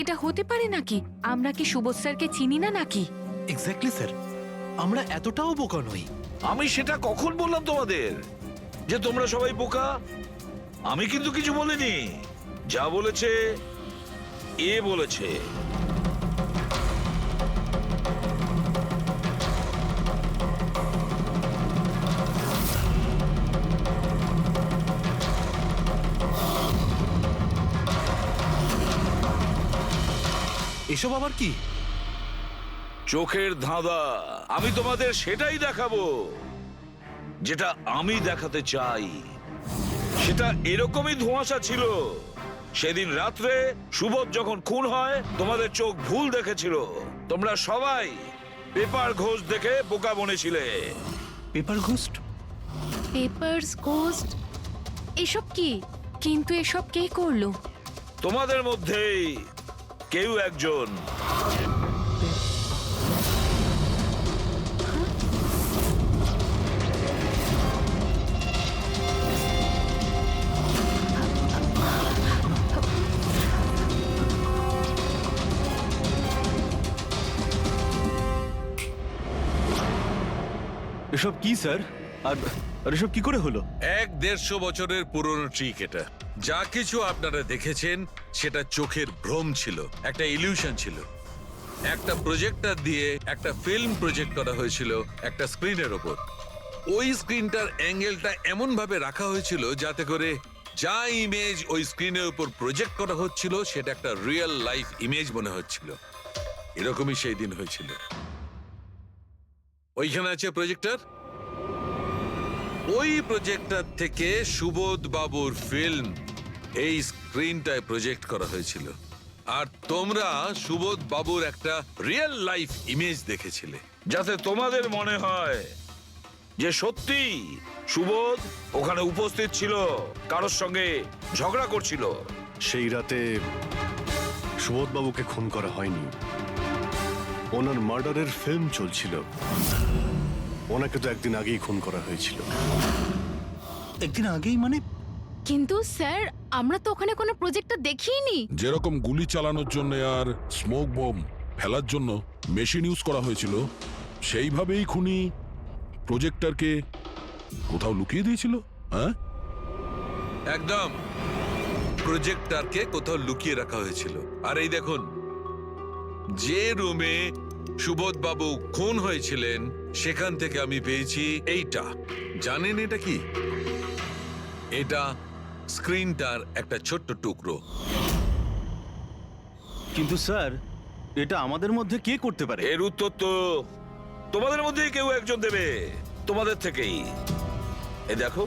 এটা হতে পারে নাকি? আমরা কি সুবোধ স্যারকে চিনি না নাকি? এক্স্যাক্টলি স্যার, আমরা এতটাও বোকা নই। আমি সেটা কখন বললাম তোমাদের যে তোমরা সবাই বোকা? আমি কিন্তু কিছু বলিনি। যা বলেছে এ বলেছে। এসব আবার কি? চোখের ধাঁধা। আমি তোমাদের সেটাই দেখাবো যেটা আমি দেখাতে চাই। সেটা এরকমই ধোঁয়াশা ছিল। সেদিন রাত্রে সুবোধ যখন খুন হয় তোমাদের চোখ ভুল দেখেছিল। তোমরা সবাই পেপার ঘোষ দেখে বোকা বনেছিলে। Paper ghost? Papers ghost? এসব কি? কিন্তু এসব কে করলো? তোমাদের মধ্যেই কেউ একজন। এসব কি স্যার? আর এসব কি করে হলো? 150 বছরের পুরনো ট্রিক এটা। যা কিছু আপনারা দেখেছেন সেটা চোখের ভ্রম ছিল, একটা ইলিউশন ছিল। একটা প্রজেক্টর দিয়ে একটা ফিল্ম প্রজেক্ট করা হয়েছিল একটা স্ক্রিনের ওপর। ওই স্ক্রিনটার অ্যাঙ্গেলটা এমন ভাবে রাখা হয়েছিল যাতে করে যা ইমেজ ওই স্ক্রিনের উপর প্রজেক্ট করা হচ্ছিল সেটা একটা রিয়েল লাইফ ইমেজ মনে হচ্ছিল। এরকমই সেই দিন হয়েছিল। ওইখানে আছে প্রজেক্টর। ওই প্রজেক্টর থেকে সুবোধ বাবুর ফিল্ম এই স্ক্রিনটায় প্রজেক্ট করা হয়েছিল। আর তোমরা সুবোধ বাবুর একটা রিয়েল লাইফ ইমেজ দেখেছিলে। যাতে তোমাদের মনে হয় যে সত্যি সুবোধ ওখানে উপস্থিত ছিল, কারোর সঙ্গে ঝগড়া করছিল। সেই রাতে সুবোধবাবুকে খুন করা হয়নি, ওনার মার্ডারের ফিল্ম চলছিল। ওনাকে তো একদিন আগেই খুন করা হয়েছিল। একদিন আগেই মানে? কিন্তু স্যার, আমরা তো ওখানে কোনো প্রজেক্টর দেখিনি। যেরকম গুলি চালানোর জন্য আর স্মোক বোম ফেলার জন্য মেশিন ইউজ করা হয়েছিল, সেইভাবেই খুনি প্রজেক্টরকে কোথাও লুকিয়ে দিয়েছিল। হ্যাঁ, একদম, প্রজেক্টরকে কোথাও লুকিয়ে রাখা হয়েছিল। আর এই দেখুন, যে রুমে সুবোধ বাবু খুন হয়েছিলেন সেখান থেকে আমি পেয়েছি এইটা। জানেন এটা কি? এটা স্ক্রিনটার একটা ছোট্ট টুকরো। কিন্তু স্যার, এটা আমাদের মধ্যে কে করতে পারে? এর উত্তর তো তোমাদের মধ্যেই কেউ একজন দেবে, তোমাদের থেকেই। এই দেখো,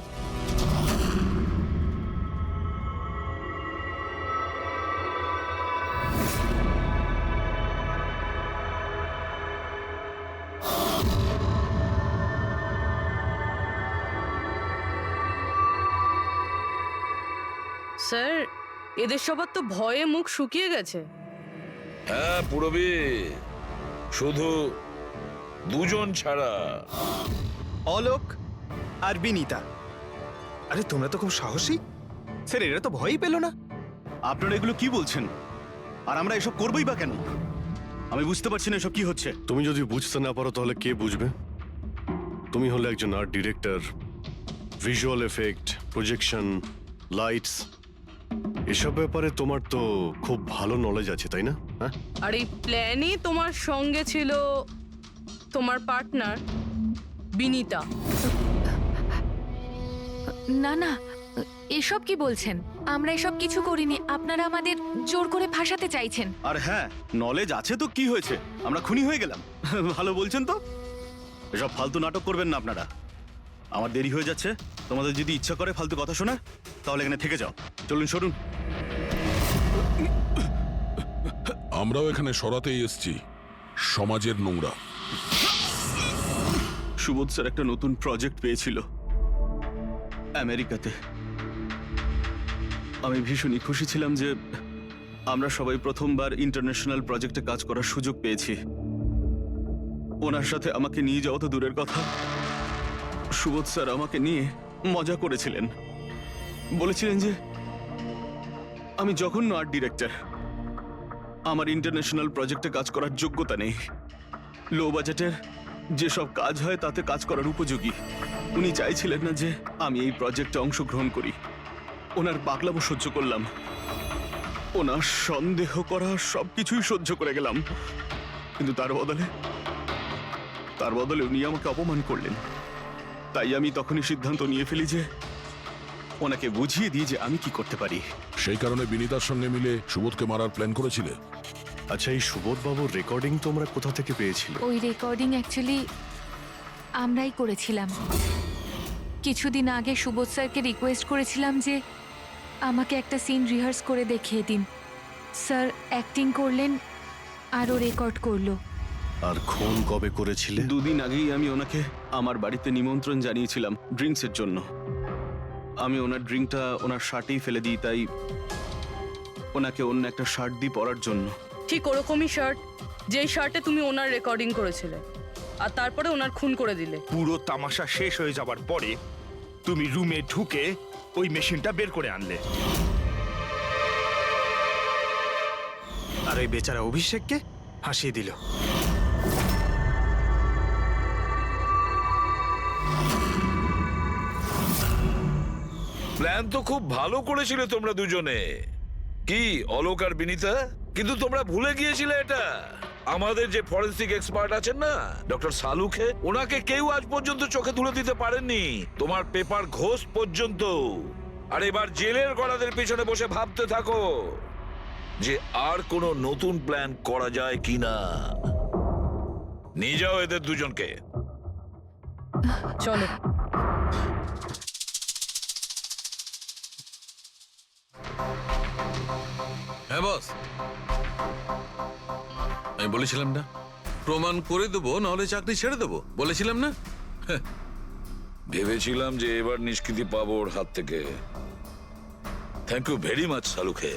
স্যার, এদের সবার তো ভয়ে মুখ শুকিয়ে গেছে। হ্যাঁ পুরবী, শুধু দুজন ছাড়া। অলোক আর বিনীতা। আরে তোমরা তো খুব সাহসী। স্যার, এরা তো ভয়ই পেল না। আপনারা এগুলো কি বলছেন? আর আমরা এসব করবোই বা কেন? আমি বুঝতে পারছি না এসব কি হচ্ছে। তুমি যদি বুঝতে না পারো তাহলে কে বুঝবে? তুমি হলে একজন art director. Visual effect, projection, lights, এসব ব্যাপারে তোমার তো খুব ভালো নলেজ আছে, তাই না? হ্যাঁ, আর এই প্ল্যানে তোমার সঙ্গে ছিল তোমার পার্টনার বিনীতা। না না, এসব কি বলছেন? আমরা এসব কিছু করিনি। আপনারা আমাদের জোর করে ফাঁসাতে চাইছেন। আর হ্যাঁ, নলেজ আছে তো কি হয়েছে? আমরা খুনি হয়ে গেলাম। ভালো বলছেন তো। এসব ফালতু নাটক করবেন না আপনারা। আমার দেরি হয়ে যাচ্ছে। তোমাদের যদি ইচ্ছা করে ফালতু কথা শোনার, তাহলে এখানে থেকে যাও। চলুন, সরুন। আমরাও এখানে সরাতেই এসছি সমাজের নোংরা। সুবোধ স্যার একটা নতুন প্রজেক্ট পেয়েছিল আমেরিকাতে। আমি ভীষণই খুশি ছিলাম যে আমরা সবাই প্রথমবার ইন্টারন্যাশনাল প্রজেক্টে কাজ করার সুযোগ পেয়েছি। ওনার সাথে আমাকে নিয়ে যাওয়া তো দূরের কথা, সুবোধ স্যার আমাকে নিয়ে মজা করেছিলেন। বলেছিলেন যে আমি জঘন্য আর্ট ডিরেক্টর, আমার ইন্টারন্যাশনাল প্রজেক্টে কাজ করার যোগ্যতা নেই। লো বাজেটের যেসব কাজ হয় তাতে কাজ করার উপযোগী। উনি চাইছিলেন না যে আমি এই প্রজেক্টে অংশগ্রহণ করি। ওনার পাগলামো সহ্য করলাম, ওনার সন্দেহ করা সবকিছুই সহ্য করে গেলাম, কিন্তু তার বদলে উনি আমাকে অপমান করলেন। তাই আমি তখনই সিদ্ধান্ত নিয়ে ফেলি যে ওনাকে বুঝিয়ে দিই যে আমি কি করতে পারি। সেই কারণে বিনীতার সঙ্গে মিলে সুবোধকে মারার প্ল্যান করেছিলে? আচ্ছা, এই সুবোধ বাবুর রেকর্ডিং তোমরা কোথা থেকে পেয়েছিলে? ওই রেকর্ডিং অ্যাকচুয়ালি আমরাই করেছিলাম। কিছুদিন আগে সুবোধ স্যারকে রিকোয়েস্ট করেছিলাম যে আমাকে একটা সিন রিহার্স করে দেখিয়ে দিন। স্যার অ্যাক্টিং করলেন আর ও রেকর্ড করলো। আর খুন কবে করেছিলে? 2 দিন আগেই আমি ওনাকে আমার বাড়িতে নিমন্ত্রণ জানিয়েছিলাম ড্রিঙ্কসের জন্য। আমি ওনার ড্রিঙ্কটা ওনার শার্টেই ফেলে দিই, তাই ওনাকে অন্য একটা শার্ট দিই পরার জন্য। ঠিক ওরকমই শার্ট যেই শার্টে তুমি ওনার রেকর্ডিং করেছিলে, আর তারপরে ওনার খুন করে দিলে। পুরো তামাশা শেষ হয়ে যাবার পরে তুমি রুমে ঢুকে ওই মেশিনটা বের করে আনলে, আর ওই বেচারা অভিষেককে হাসিয়ে দিল। প্ল্যান তো খুব ভালো করেছিলে তোমরা দুজনে, কি অলোক আর বিনীতা, কিন্তু তোমরা ভুলে গিয়েছিলে এটা। আমাদের যে ফরেন্সিক এক্সপার্ট আছেন না, ডক্টর সালুখে, ওনাকে কেউ আজ পর্যন্ত চোখে তুলে দিতে পারেননি, তোমার পেপার ঘোষ পর্যন্ত। আর এবার জেলের গড়াদের পেছনে বসে ভাবতে থাকো যে আর কোনো নতুন প্ল্যান করা যায় কিনা। নিয়ে যাও এদের দুজনকে। চলো। হ্যাঁ বস, আমি বলেছিলাম না প্রমাণ করে দেবো, নাহলে চাকরি ছেড়ে দেবো, বলেছিলাম না? ভেবেছিলাম যে এবার নিষ্কৃতি পাবো ওর হাত থেকে। থ্যাংক ইউ ভেরি মাচ সালুখে।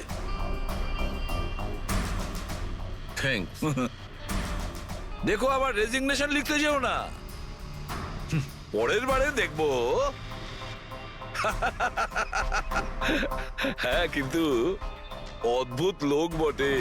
থ্যাঙ্কস। দেখো আবার রেজিগনেশন লিখতে যেও না, পরের বারে দেখবো। হ্যাঁ, কিন্তু অদ্ভুত লোক বটে।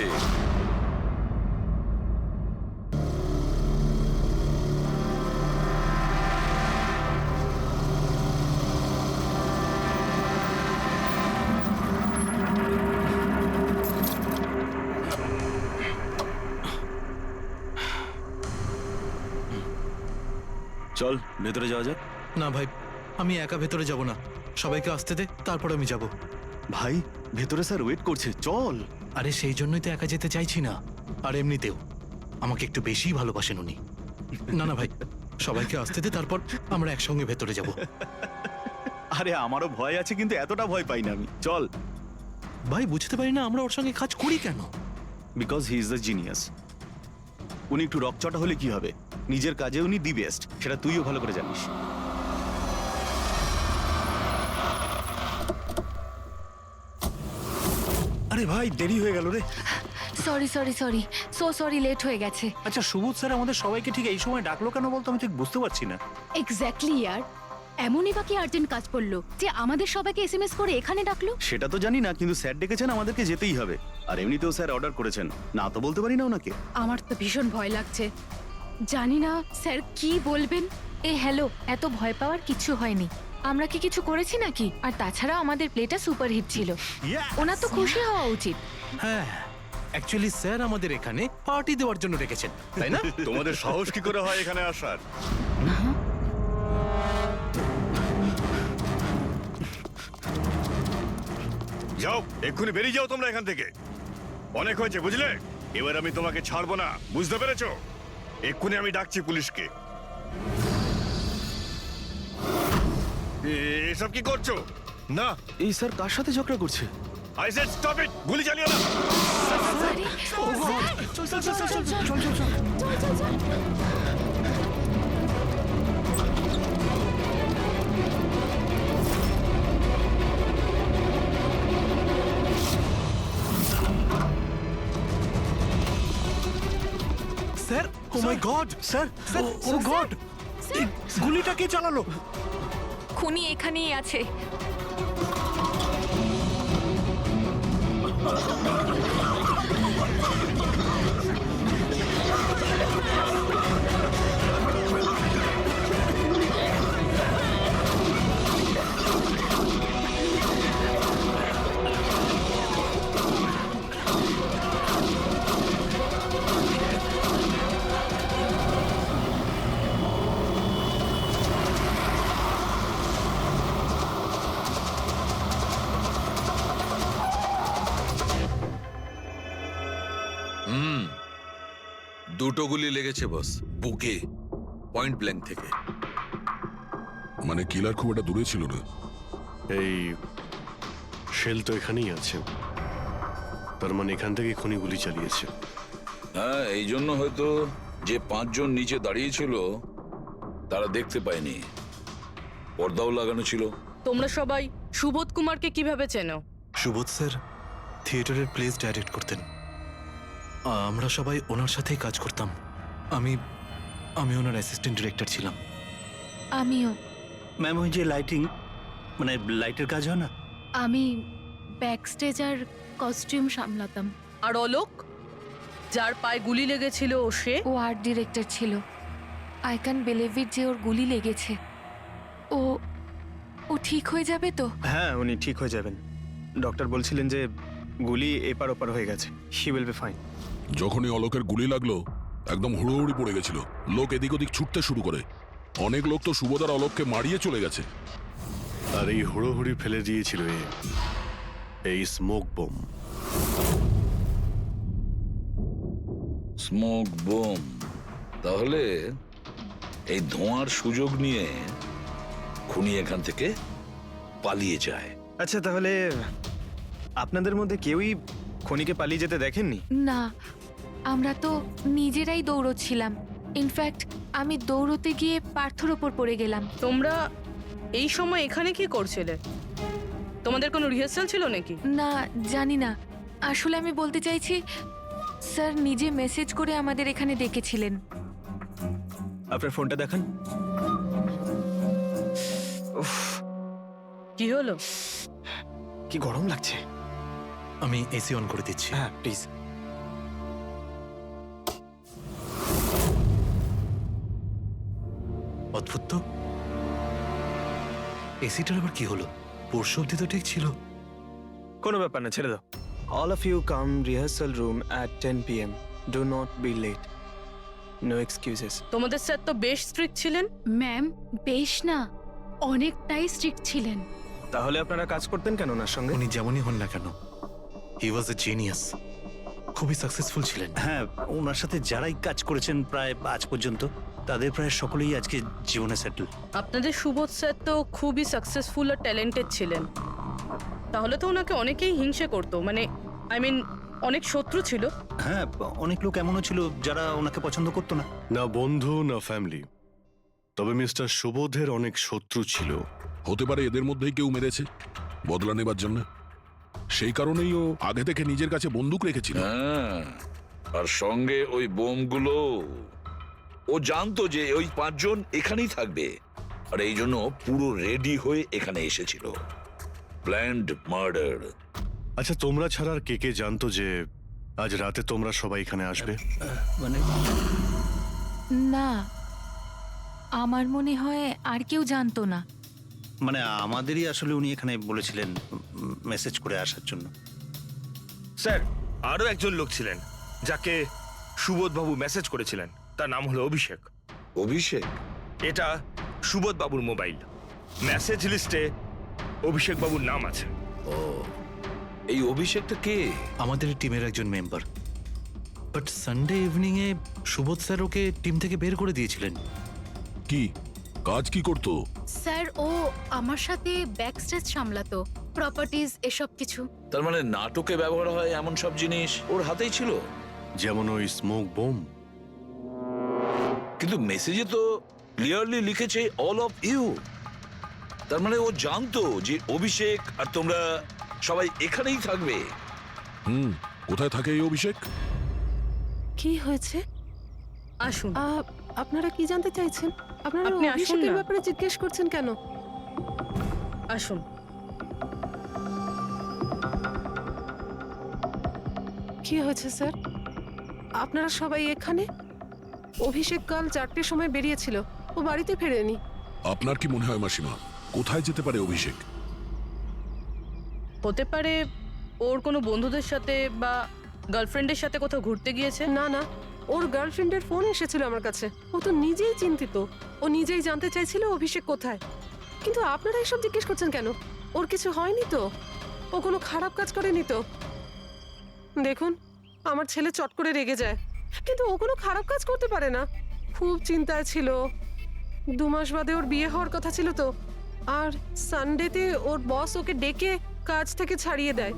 চল ভেতরে যাওয়া যাক। না ভাই, আমি একা ভেতরে যাব না, সবাইকে আসতে দে, তারপর আমি যাব। ভাই ভেতরে স্যার ওয়েট করছে, চল। আরে সেই জন্যই তো একা যেতে চাইছি না, আর এমনিতেও আমাকে একটু বেশিই ভালোবাসেন উনি। না না ভাই, সবাইকে আসতে দে, তারপর আমরা একসঙ্গে ভেতরে যাব। আরে আমারও ভয় আছে, কিন্তু এতটা ভয় পাই না আমি। চল। ভাই বুঝতে পারি না আমরা ওর সঙ্গে কাজ করি কেন। Because he is the genius. উনি একটু রকচটা হলে কি হবে, নিজের কাজে উনি দি বেস্ট, সেটা তুইও ভালো করে জানিস। আরে ভাই, দেরি হয়ে গেল রে। সরি সরি লেট হয়ে গেছে। আচ্ছা, সুবোধ স্যার আমাদের সবাইকে ঠিক এই সময় ডাকলো কেন বলতো? আমি ঠিক বুঝতে পারছি না। এক্স্যাক্টলি ইয়ার, এমনই বা কি আর্জেন্ট কাজ পড়লো যে আমাদের সবাইকে এসএমএস করে এখানে ডাকলো? সেটা তো জানি না, কিন্তু স্যার ডেকেছেন, আমাদেরকে যেতেই হবে। আর এমনিতেও স্যার অর্ডার করেছেন, না তো বলতে পারি না ওনাকে। আমার তো ভীষণ ভয় লাগছে, জানি না স্যার কি বলবেন। এ হ্যালো, এত ভয় পাওয়ার কিছু হয়নি। আমরা কি কিছু করেছি নাকি? আর তাছাড়া আমাদের প্লেটা সুপারহিট ছিল, ওনার তো খুশি হওয়া উচিত। হ্যাঁ, অ্যাকচুয়ালি স্যার আমাদের এখানে পার্টি দেওয়ার জন্য রেখেছেন, তাই না? তোমাদের সাহস কি করে হয় এখানে আসার? যাও, এক্ষুনি বেরিয়ে যাও তোমরা এখান থেকে। অনেক হয়েছে, বুঝলে? এবার আমি তোমাকে ছাড়বো না, বুঝতে পেরেছো? এক্ষুনি আমি ডাকছি পুলিশকে। এসব কি করছো? না, এই স্যার কার সাথে ঝগড়া করছে? আই সেড স্টপ ইট, গুলি চালিও না। স্যার, ও মাই গড, স্যার, ও গড, গুলিটা কে চালালো? খুনি এখানেই আছে। দুটো গুলি লেগেছে বস, বুকে, পয়েন্ট ব্ল্যাঙ্ক থেকে। মানে কিলার খুব একটা দূরে ছিল না। এই শেল তো এখানেই আছে, তার মানে এখান থেকে খুনি গুলি চালিয়েছে। হ্যাঁ, এই জন্য হয়তো যে 5 জন নিচে দাঁড়িয়েছিল তারা দেখতে পায়নি, পর্দাও লাগানো ছিল। তোমরা সবাই সুবোধ কুমারকে কিভাবে চেনো? সুবোধ স্যার থিয়েটারের প্লেস ডাইরেক্ট করতেন, আমরা সবাই ওনার সাথেই কাজ করতাম। আমি আমি ওনার অ্যাসিস্ট্যান্ট ডিরেক্টর ছিলাম। আমিও। ম্যাম, ওই যে লাইটিং, মানে লাইটের কাজ হয় না? আমি ব্যাক স্টেজ আর কস্টিউম সামলাতাম। আর অলোক, যার পায়ে গুলি লেগেছিল, সে? ও আর্ট ডিরেক্টর ছিল। আই ক্যান বিলিভ ইট যে ওর গুলি লেগেছে। ও ও ঠিক হয়ে যাবে তো? হ্যাঁ, উনি ঠিক হয়ে যাবেন। ডক্টর বলছিলেন যে গুলি এপার ওপার হয়ে গেছে, হি উইল বি ফাইন। যখনই অলোকের গুলি লাগলো একদম হুড়োহুড়ি পড়ে গেছিল, লোক এদিক ওদিক ছুটতে শুরু করে। অনেক লোক তো সুবোধ আর অলোককে মারিয়ে চলে গেছে। আর এই হুড়োহুড়ি ফেলে দিয়েছিল এই স্মোক বোম। Smoke bomb. তাহলে এই ধোঁয়ার সুযোগ নিয়ে খুনি এখান থেকে পালিয়ে যায়। আচ্ছা, তাহলে আপনাদের মধ্যে কেউই খনিকে পালিয়ে যেতে দেখেননি? না, আমরা তো নিজেরাই দৌড়চ্ছিলাম। ইনফ্যাক্ট আমি দৌড়তে গিয়ে পার্থর ওপর পড়ে গেলাম। তোমরা এই সময় এখানে কি করছিলে? তোমাদের কোনো রিহার্সাল ছিল নাকি? না, জানি না। আসলে আমি বলতে চাইছি, স্যার নিজে মেসেজ করে আমাদের এখানে ডেকেছিলেন। আপনার ফোনটা দেখান। উফ, কি হলো? কি গরম লাগছে। আমি এসি অন করে দিচ্ছি। হ্যাঁ, প্লিজ। অদ্ভুত তো, এসিটার আবার কি হলো? পরশু অব্দি তো ঠিক ছিল। কোনো ব্যাপার না, ছেড়ে দাও। All of you come rehearsal room at 10 p.m. Do not be late. No excuses. তোমাদের স্যার তো বেশ স্ট্রিক্ট ছিলেন। ম্যাম বেশ না, অনেকটাই স্ট্রিক্ট ছিলেন। তাহলে আপনারা কাজ করতেন কেন ওনার সঙ্গে? উনি যেমনই হন না কেন, হি ওয়াজ এ জিনিয়াস, খুবই সাকসেসফুল ছিলেন। হ্যাঁ, ওনার সাথে যারাই কাজ করেছেন প্রায় আজ পর্যন্ত, তাদের প্রায় সকলেই আজকে জীবনে সেটেল। আপনাদের সুবোধ স্যার তো খুবই সাকসেসফুল আর ট্যালেন্টেড ছিলেন। তাহলে তো ওনাকে অনেকেই হিংসে করতো, মানে আই মিন অনেক শত্রু ছিল। হ্যাঁ, অনেক লোক এমনও ছিল যারা ওনাকে পছন্দ করতো না। না বন্ধু না ফ্যামিলি, তবে মিস্টার সুবোধের অনেক শত্রু ছিল। হতে পারে এদের মধ্যেই কেউ মেরেছে বদলা নেবার জন্য। সেই কারণেই ও আগে থেকে নিজের কাছে বন্দুক রেখেছিল। হ্যাঁ, আর সঙ্গে ওই বোমগুলো। ও জানতো যে ওই 5 জন এখানেই থাকবে, আর এই জন্য পুরো রেডি হয়ে এখানে এসেছিল। Planned murder. আচ্ছা, তোমরা ছাড়া আর কে কে জানতো যে আজ রাতে তোমরা সবাই এখানে আসবে? মানে না, আমার মনে হয় আর কেউ জানতো না। মানে আমাদেরই আসলে উনি এখানে বলেছিলেন মেসেজ করে আসার জন্য। স্যার, আরো একজন লোক ছিলেন যাকে সুবোধবাবু মেসেজ করেছিলেন, তার নাম হলো অভিষেক। অভিষেক? এটা সুবোধবাবুর মোবাইল। মেসেজ লিস্টে অভিষেক বাবুর নাম আছে। ও, এই অভিষেকটা কে? আমাদের টিমের একজন member, but Sunday evening A Subodh sir okay team থেকে বের করে দিয়েছিলেন। কি কাজ কি করতো? স্যার ও আমার সাথে ব্যাক স্টেজ সামলাতো, প্রপার্টিজ এসব কিছু। তার মানে নাটকে ব্যবহার হয় এমন সব জিনিস ওর হাতেই ছিল। যেমন ওই স্মোক বোম। কিন্তু মেসেজে তো ক্লিয়ারলি লিখেছে অল অফ ইউ। তার মানে ও জানতো যে অভিষেক আর তোমরা সবাই এখানেই থাকবে। কোথায় থাকে এই অভিষেক? কি হয়েছে? আসুন। আপনারা কি জানতে চাইছেন? আপনারা আপনি আসুন অভিষেকের না। ব্যাপারে জিজ্ঞেস করছেন কেন? আসুন। কি হয়েছে স্যার? আপনারা সবাই এখানে? অভিষেক কাল 4টের সময় বেরিয়েছিল, ও বাড়িতে ফেরেনি। আপনার কি মনে হয় মাসিমা, কোথায় যেতে পারে অভিষেক? হতে পারে ওর কোনো বন্ধুদের সাথে বা গার্লফ্রেন্ডের সাথে কোথাও ঘুরতে গিয়েছে। না না, ওর গার্লফ্রেন্ডের ফোন এসেছিল আমার কাছে। ও তো নিজেই চিন্তিত, ও নিজেই জানতে চাইছিল অভিষেক কোথায়। কিন্তু আপনারা এসব জিজ্ঞেস করছেন কেন? ওর কিছু হয়নি তো? ও কোনো খারাপ কাজ করেনি তো? দেখুন, আমার ছেলে চট করে রেগে যায়, কিন্তু ও কোনো খারাপ কাজ করতে পারে না। খুব চিন্তায় ছিল, 2 মাস বাদে ওর বিয়ে হওয়ার কথা ছিল তো, আর সানডেতে ওর বস ওকে ডেকে কাজ থেকে ছাড়িয়ে দেয়।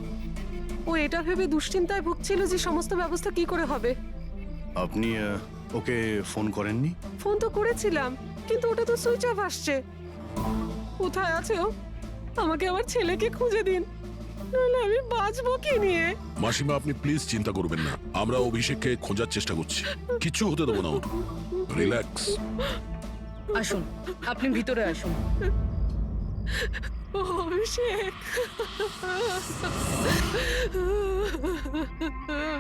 ও এটা ভেবে দুশ্চিন্তায় ভুগছিল যে সমস্ত ব্যবস্থা কি করে হবে। আপনি ওকে ফোন করেননি? ফোন তো করেছিলাম, কিন্তু ওটা তো সুইচ অফ আসছে। কোথায় আছে ও? আমাকে আমার ছেলেকে খুঁজে দিন, নাহলে আমি বাঁচবো কি নিয়ে। মাসিমা, আপনি প্লিজ চিন্তা করবেন না, আমরা অভিষেককে খোঁজার চেষ্টা করছি, কিছু হতে দেবো না ওর। রিল্যাক্স। আসুন, আপনি ভিতরে আসুন। অভিষেক,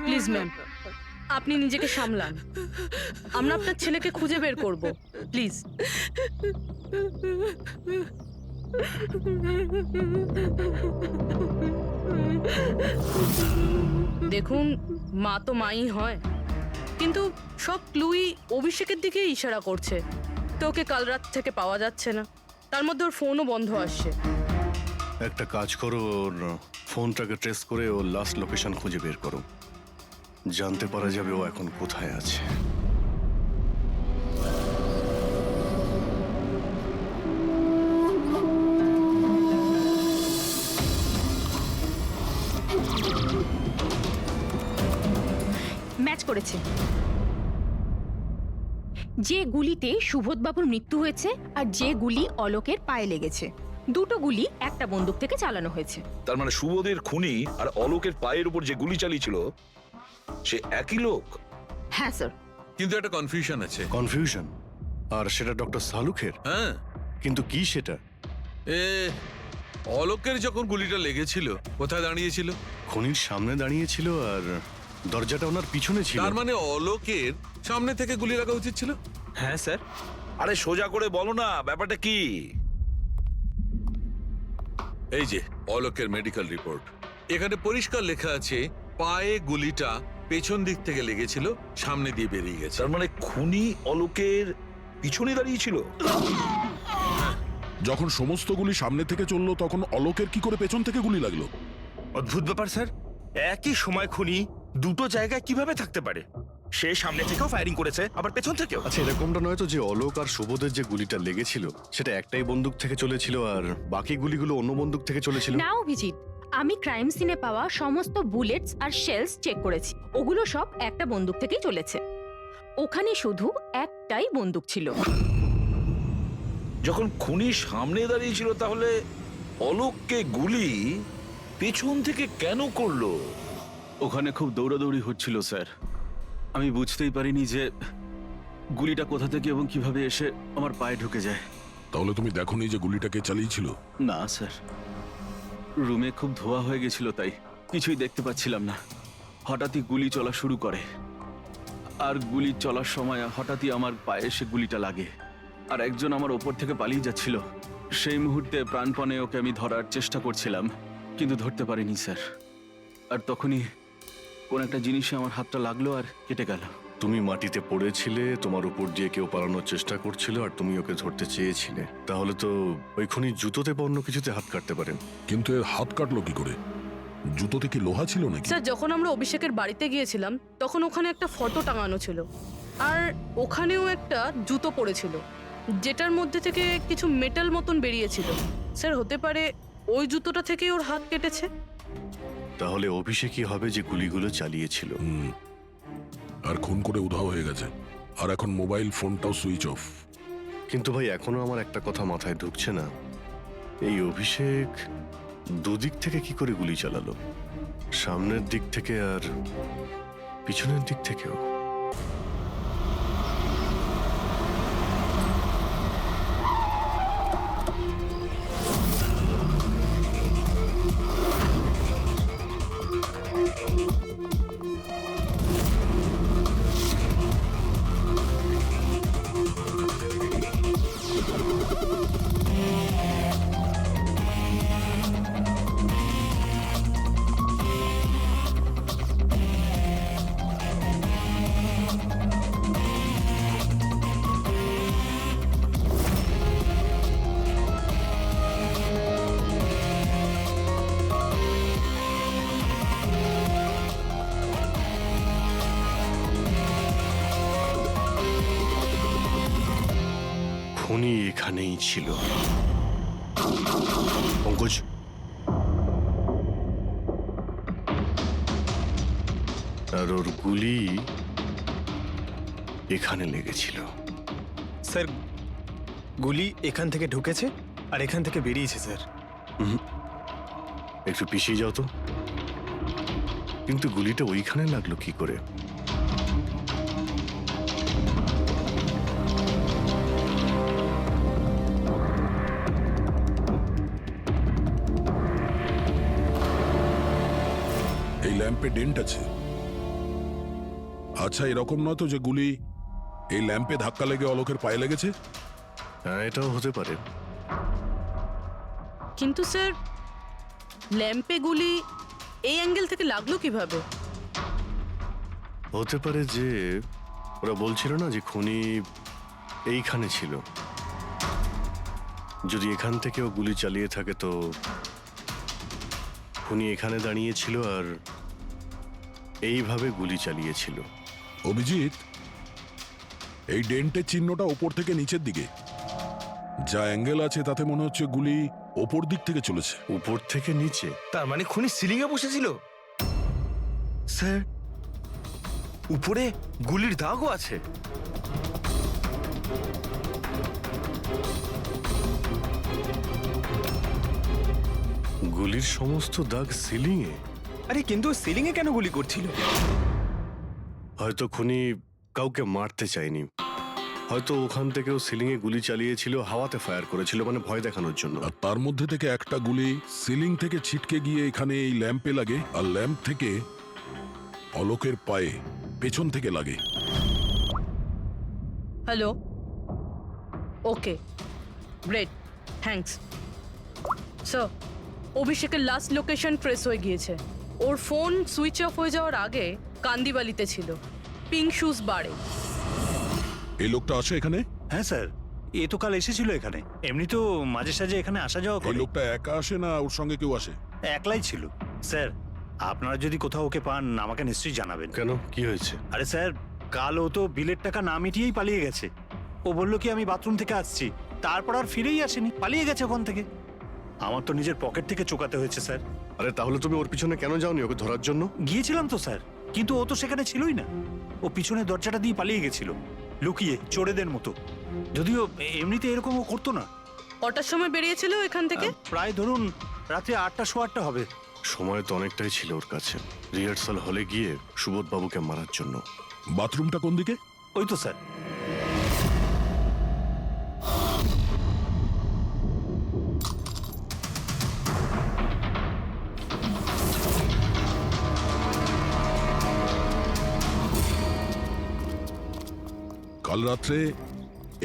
প্লিজ ম্যাম, আপনি নিজেকে সামলান। আমরা আপনার ছেলেকে খুঁজে বের করব, প্লিজ। দেখুন, মা তো মাই হয়, কিন্তু সব ক্লুই অভিষেকের দিকে ইশারা করছে। তো ওকে কাল রাত থেকে পাওয়া যাচ্ছে না, তার মধ্যে ওর ফোনও বন্ধ আসছে। একটা কাজ করো, ওর ফোনটাকে ট্রেস করে ওর লাস্ট লোকেশন খুঁজে বের করো, জানতে পারা যাবে ও এখন কোথায় আছে। ম্যাচ করেছে। যে গুলিতে সুবোধবাবুর মৃত্যু হয়েছে আর যে গুলি অলোকের পায়ে লেগেছে, দুটো গুলি একটা বন্দুক থেকে চালানো হয়েছে। তার মানে সুবোধের খুনি আর অলোকের পায়ের উপর যে গুলি চালিয়েছিল সে একই লোক? হ্যাঁ স্যার। কিন্তু একটা কনফিউশন আছে। কনফিউশন? আর সেটা ডক্টর সালুখের? হ্যাঁ। কিন্তু কি সেটা? অলোকের যখন গুলিটা লেগেছিল কোথায় দাঁড়িয়েছিল? খনির সামনে দাঁড়িয়েছিল, আর দরজাটা ওনার পিছনে ছিল। তার মানে অলোকের সামনে থেকে গুলি লাগা উচিত ছিল। হ্যাঁ স্যার। আরে সোজা করে বলো না, ব্যাপারটা কি? এই যে অলোকের মেডিকেল রিপোর্ট, এখানে পরিষ্কার লেখা আছে পায়ে গুলিটা পেছন দিক থেকে লেগেছিল, সামনে দিয়ে বেরিয়ে গেছে। তার মানে খুনি অলোকের পিছনে দাঁড়িয়েছিল। যখন সমস্ত গুলি সামনে থেকে চললো তখন অলোকের কি করে পেছন থেকে গুলি লাগলো? অদ্ভুত ব্যাপার স্যার, একই সময় খুনি দুটো জায়গায় কিভাবে থাকতে পারে? সে সামনে থেকেও ফায়ারিং করেছে, আবার পেছন থেকেও। আচ্ছা, এরকমটা নয় তো যে অলোক আর সুবোধের যে গুলিটা লেগেছিল সেটা একটাই বন্দুক থেকে চলেছিল আর বাকি গুলিগুলো অন্য বন্দুক থেকে চলেছিল? না অভিজিৎ, আমি ক্রাইম সিনে পাওয়া সমস্ত বুলেটস আর শেলস চেক করেছি, ওগুলো সব একটা বন্দুক থেকেই চলেছে। ওখানে শুধু একটাই বন্দুক ছিল। যখন খুনি সামনে দাঁড়িয়েছিল তাহলে অলোককে গুলি পেছন থেকে কেন করলো? ওখানে খুব দৌড়াদৌড়ি হচ্ছিল স্যার, আমি বুঝতেই পারিনি যে গুলিটা কোথা থেকে এবং কিভাবে এসে আমার পায়ে ঢুকে যায়। তাহলে তুমি দেখোনি যে গুলিটাকে চালিয়েছিল? না স্যার, রুমে খুব ধোয়া হয়ে গেছিল, তাই কিছুই দেখতে পাচ্ছিলাম না। হঠাৎই গুলি চলা শুরু করে, আর গুলি চলার সময় হঠাৎই আমার পায়ে এসে গুলিটা লাগে, আর একজন আমার ওপর থেকে পালিয়ে যাচ্ছিল। সেই মুহূর্তে প্রাণপণে ওকে আমি ধরার চেষ্টা করছিলাম, কিন্তু ধরতে পারিনি স্যার। আর তখনই কোন একটা জিনিসে আমার হাতটা লাগলো আর কেটে গেল। তুমি মাটিতে পড়েছিলে, তোমার উপর দিয়ে কেউ পালানোর চেষ্টা করছিল আর তুমি ওকে ধরতে চেয়েছিলে। তাহলে তো ওই খুনি জুতোতে বা অন্য কিছুতে হাত কাটতে পারেন। কিন্তু এর হাত কাটলো কি করে? জুতোতে কি লোহা ছিল নাকি? স্যার, যখন আমরা অভিষেকের বাড়িতে গিয়েছিলাম তখন ওখানে একটা ফটো টাঙানো ছিল, আর ওখানেও একটা জুতো পড়েছিল যেটার মধ্যে থেকে কিছু মেটাল মতন বেরিয়েছিল। স্যার, হতে পারে ওই জুতোটা থেকেই ওর হাত কেটেছে। তাহলে অভিষেকই হবে যে গুলিগুলো চালিয়েছিল। আর খুন করে উধাও হয়ে গেছে, আর এখন মোবাইল ফোনটাও সুইচ অফ। কিন্তু ভাই, এখনো আমার একটা কথা মাথায় ঢুকছে না, এই অভিষেক দুদিক থেকে কি করে গুলি চালালো? সামনের দিক থেকে আর পিছনের দিক থেকেও। খুনি এখানেই ছিল। পঙ্কজ, আর ওর গুলি এখানে লেগেছিল। স্যার গুলি এখান থেকে ঢুকেছে আর এখান থেকে বেরিয়েছে স্যার। একটু পিছিয়ে যাও তো। কিন্তু গুলিটা ওইখানে লাগলো কি করে? এই ল্যাম্পে ডেন্ট আছে। আচ্ছা, এরকম নয় তো যে গুলি এই ল্যাম্পে ধাক্কা লেগে অলোকের পায়ে লেগেছে? হ্যাঁ, এটাও হতে পারে। কিন্তু স্যার ল্যাম্পে গুলি এই অ্যাঙ্গেল থেকে লাগলো কিভাবে? হতে পারে যে ওরা বলছিল না যে খুনি এইখানে ছিল। যদি এখান থেকেও গুলি চালিয়ে থাকে তো খুনি এখানে দাঁড়িয়েছিল আর এইভাবে গুলি চালিয়েছিল। অভিজিৎ, এই ডেন্টের চিহ্নটা ওপর থেকে নিচের দিকে। যা অ্যাঙ্গেল আছে তাতে মনে হচ্ছে গুলি ওপর দিক থেকে চলেছে। উপর থেকে নিচে? তার মানে খুনি সিলিং এ বসেছিল। স্যার, উপরে গুলির দাগও আছে। গুলির সমস্ত দাগ সিলিং এ? আরে কিন্তু সিলিং এ কেন গুলি করছিল? হয়তো খুনি কাউকে মারতে চায়নি। হয়তো ওখান থেকেও সিলিং এ গুলি চালিয়েছিল, হাওয়াতে ফায়ার করেছিল, মানে ভয় দেখানোর জন্য। আর তার মধ্যে থেকে একটা গুলি সিলিং থেকে ছিটকে গিয়ে এখানে এই ল্যাম্পে লাগে, আর ল্যাম্প থেকে অলোকের পায়ে পেছন থেকে লাগে। হ্যালো, ওকে, গ্রেট, থ্যাঙ্কস। স্যার, অভিষেকের লাস্ট লোকেশন ট্রেস হয়ে গিয়েছে। ওর ফোন সুইচ অফ হয়ে যাওয়ার আগে কান্দিবালিতে ছিল, পিঙ্ক শুজ বারে। এই লোকটা আসে এখানে? হ্যাঁ স্যার, এ তো কাল এসেছিল এখানে। এমনি তো মাঝে সাঝে এখানে আসা যাওয়া এই করে। লোকটা একা আসে না ওর সঙ্গে কেউ আসে? একলাই ছিল। স্যার, আপনারা যদি কোথাও ওকে পান আমাকে নিশ্চয়ই জানাবেন। কেন, কি হয়েছে? আরে স্যার, কাল ও তো বিলের টাকা না মিটিয়েই পালিয়ে গেছে। ও বলল কি আমি বাথরুম থেকে আসছি, তারপর আর ফিরেই আসেনি, পালিয়ে গেছে ওখান থেকে। আমার তো নিজের পকেট থেকে চোকাতে হয়েছে স্যার। আরে তাহলে তুমি ওর পিছনে কেন যাওনি ওকে ধরার জন্য? গিয়েছিলাম তো স্যার, কিন্তু ও তো সেখানে ছিলই না। ও পিছনের দরজাটা দিয়ে পালিয়ে গেছিল, লুকিয়ে, চোরেদের মতো। যদিও এমনিতে এরকম ও করতো না। কটার সময় বেরিয়েছিল এখান থেকে? প্রায় ধরুন রাতে 8টা, 8:15 হবে। সময় তো অনেকটাই ছিল ওর কাছে রিহার্সাল হলে গিয়ে সুবোধ বাবুকে মারার জন্য। বাথরুমটা কোন দিকে? ওই তো স্যার। কাল রাত্রে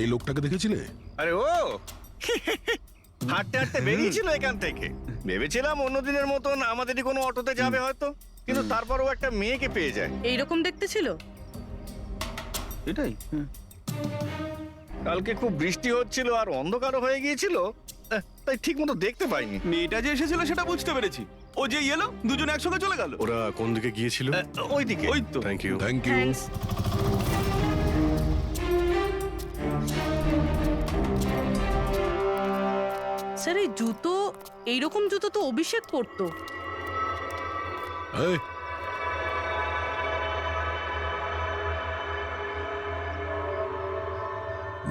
এই লোকটাকে দেখেছিলে? আরে ও হাঁটতে হাঁটতে বেরিয়েছিল এখান থেকে। ভেবেছিলাম অন্য দিনের মতন আমাদেরই কোনো অটোতে যাবে হয়তো, কিন্তু তারপরও একটা মেয়েকে পেয়ে যায়। এইরকম দেখতে ছিল? এটাই। কালকে খুব বৃষ্টি হচ্ছিল আর অন্ধকারও হয়ে গিয়েছিল, তাই ঠিক মতো দেখতে পাইনি। মেয়েটা যে এসেছিল সেটা বুঝতে পেরেছি। ও যে এলো, দুজন একসঙ্গে চলে গেল। ওরা কোন দিকে গিয়েছিল? ওইদিকে। ওই তো। Thank you. Thank you. Thanks. Sir, এই জুতো, এইরকম জুতো তো অভিষেক পরতো। এই,